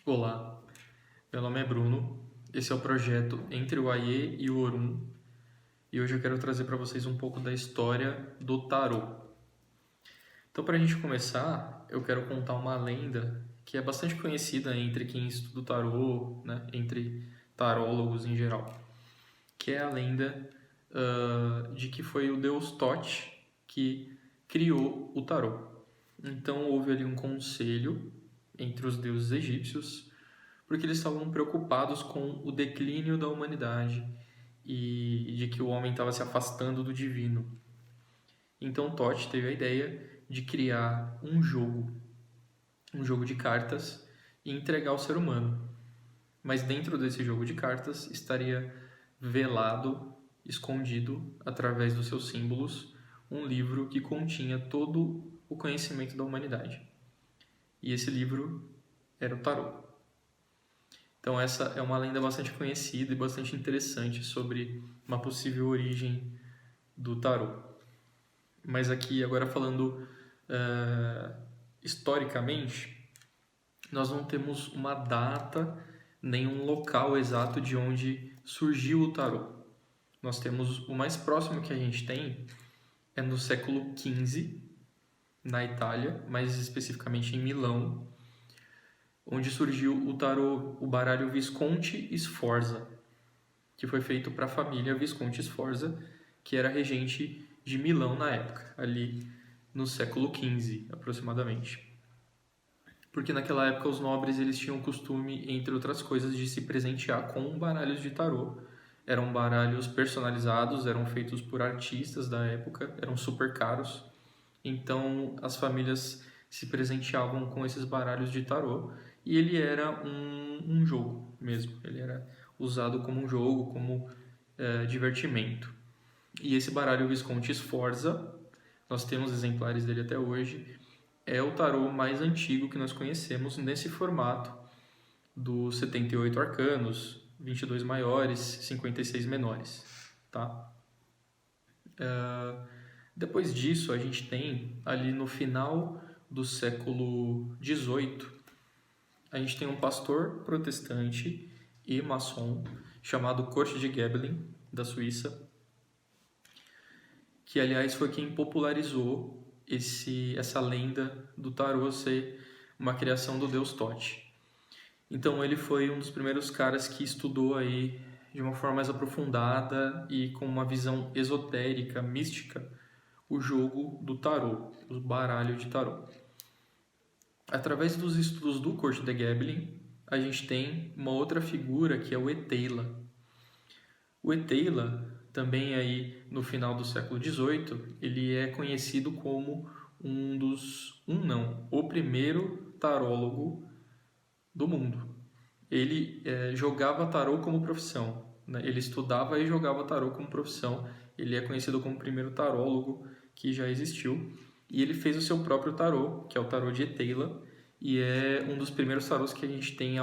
Olá, meu nome é Bruno, esse é o projeto Entre o Aie e o Orum e hoje eu quero trazer para vocês um pouco da história do tarô. Então, para a gente começar, eu quero contar uma lenda que é bastante conhecida entre quem estuda o tarô, né, entre tarólogos em geral, que é a lenda de que foi o deus Thoth que criou o tarô. Então, houve ali um conselho entre os deuses egípcios porque eles estavam preocupados com o declínio da humanidade e de que o homem estava se afastando do divino. Então Thoth teve a ideia de criar um jogo de cartas e entregar ao ser humano. Mas dentro desse jogo de cartas estaria velado, escondido através dos seus símbolos, um livro que continha todo o conhecimento da humanidade. E esse livro era o tarô. Então essa é uma lenda bastante conhecida e bastante interessante sobre uma possível origem do tarô. Mas aqui agora falando historicamente, nós não temos uma data nem um local exato de onde surgiu o tarô. Nós temos o mais próximo que a gente tem é no século XV, na Itália, mais especificamente em Milão, onde surgiu o tarô, o baralho Visconti Sforza, que foi feito para a família Visconti Sforza, que era regente de Milão na época, ali no século XV aproximadamente. Porque naquela época os nobres eles tinham o costume, entre outras coisas, de se presentear com baralhos de tarô. Eram baralhos personalizados, eram feitos por artistas da época, eram super caros. Então as famílias se presenteavam com esses baralhos de tarô e ele era um jogo mesmo. Ele era usado como um jogo, como divertimento. E esse baralho Visconti Sforza, nós temos exemplares dele até hoje, é o tarô mais antigo que nós conhecemos nesse formato dos 78 arcanos, 22 maiores, 56 menores, tá? Depois disso, a gente tem ali no final do século XVIII, a gente tem um pastor protestante e maçom chamado Kurt de Gebelin, da Suíça, que aliás foi quem popularizou essa lenda do tarô ser uma criação do deus Thoth. Então ele foi um dos primeiros caras que estudou aí de uma forma mais aprofundada e com uma visão esotérica, mística, o jogo do tarô, o baralho de tarô. Através dos estudos do Kurt de Gebelin, a gente tem uma outra figura que é o Eteila. O Eteila, também aí no final do século XVIII, ele é conhecido como o primeiro tarólogo do mundo. Ele jogava tarô como profissão, né? Ele estudava e jogava tarô como profissão. Ele é conhecido como o primeiro tarólogo que já existiu. E ele fez o seu próprio tarô, que é o tarô de Eteila, e é um dos primeiros tarôs que a gente tem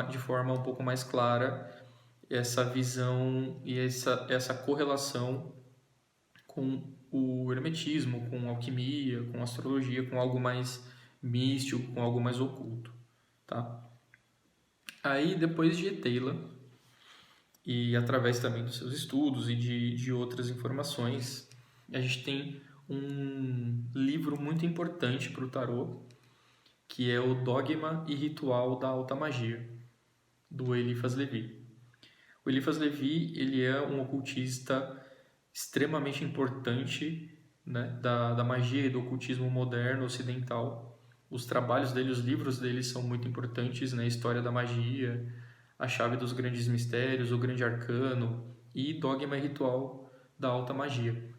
de forma um pouco mais clara essa visão e essa correlação com o hermetismo, com alquimia, com astrologia, com algo mais místico, com algo mais oculto, tá? Aí, depois de Eteila, e através também dos seus estudos e de outras informações, a gente tem um livro muito importante para o tarô, que é o Dogma e Ritual da Alta Magia, do Eliphas Levi. O Eliphas Levi ele é um ocultista extremamente importante, né, da magia e do ocultismo moderno ocidental. Os trabalhos dele, os livros dele são muito importantes na história da magia, a chave dos grandes mistérios, o grande arcano e Dogma e Ritual da Alta Magia.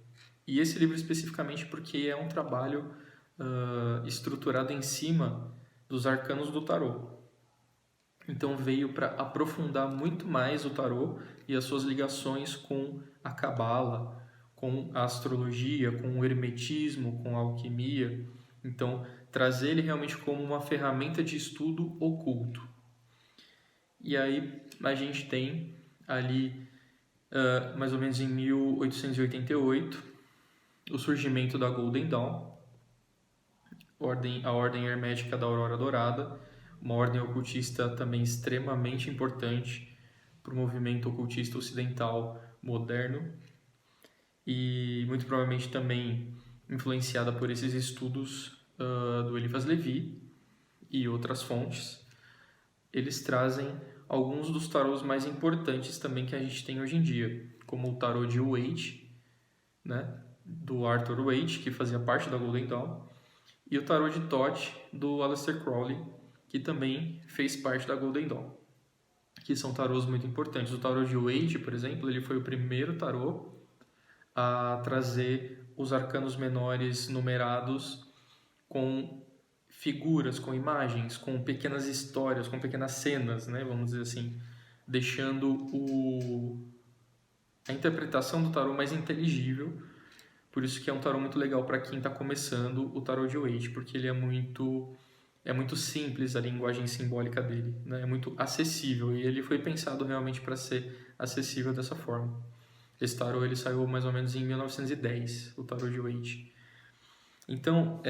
E esse livro especificamente porque é um trabalho estruturado em cima dos arcanos do tarô. Então veio para aprofundar muito mais o tarô e as suas ligações com a cabala, com a astrologia, com o hermetismo, com a alquimia. Então trazer ele realmente como uma ferramenta de estudo oculto. E aí a gente tem ali mais ou menos em 1888 o surgimento da Golden Dawn, a ordem hermética da Aurora Dourada, uma ordem ocultista também extremamente importante para o movimento ocultista ocidental moderno e muito provavelmente também influenciada por esses estudos do Eliphas Levi e outras fontes. Eles trazem alguns dos tarôs mais importantes também que a gente tem hoje em dia, como o tarô de Waite, né, do Arthur Waite, que fazia parte da Golden Dawn, e o tarô de Thoth, do Aleister Crowley, que também fez parte da Golden Dawn, que são tarôs muito importantes. O tarô de Waite, por exemplo, ele foi o primeiro tarô a trazer os arcanos menores numerados com figuras, com imagens, com pequenas histórias, com pequenas cenas, né, vamos dizer assim, deixando a interpretação do tarô mais inteligível. Por isso que é um tarô muito legal para quem está começando o tarô de Waite, porque ele é muito simples a linguagem simbólica dele, né? É muito acessível e ele foi pensado realmente para ser acessível dessa forma. Esse tarô ele saiu mais ou menos em 1910, o tarô de Waite. Então,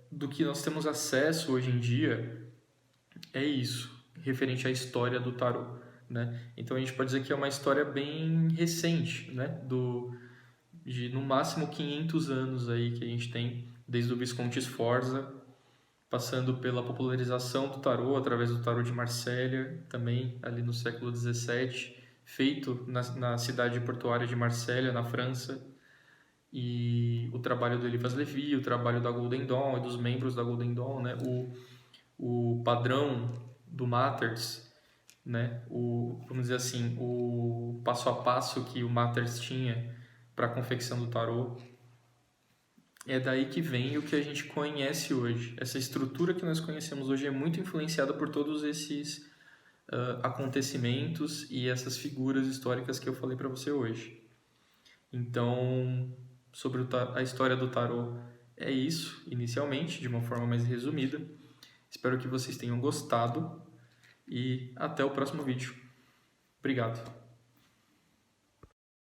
do que nós temos acesso hoje em dia é isso, referente à história do tarô, né? Então a gente pode dizer que é uma história bem recente, né? De no máximo 500 anos aí que a gente tem, desde o Visconde Sforza, passando pela popularização do tarô através do tarô de Marsella, também ali no século XVII, feito na cidade portuária de Marsella, na França, e o trabalho do Eliphas Levi, o trabalho da Golden Dawn e dos membros da Golden Dawn, né? O padrão do Matters, né? Vamos dizer assim, o passo a passo que o Matters tinha para a confecção do tarô, é daí que vem o que a gente conhece hoje. Essa estrutura que nós conhecemos hoje é muito influenciada por todos esses acontecimentos e essas figuras históricas que eu falei para você hoje. Então, sobre a história do tarô é isso, inicialmente, de uma forma mais resumida. Espero que vocês tenham gostado e até o próximo vídeo. Obrigado.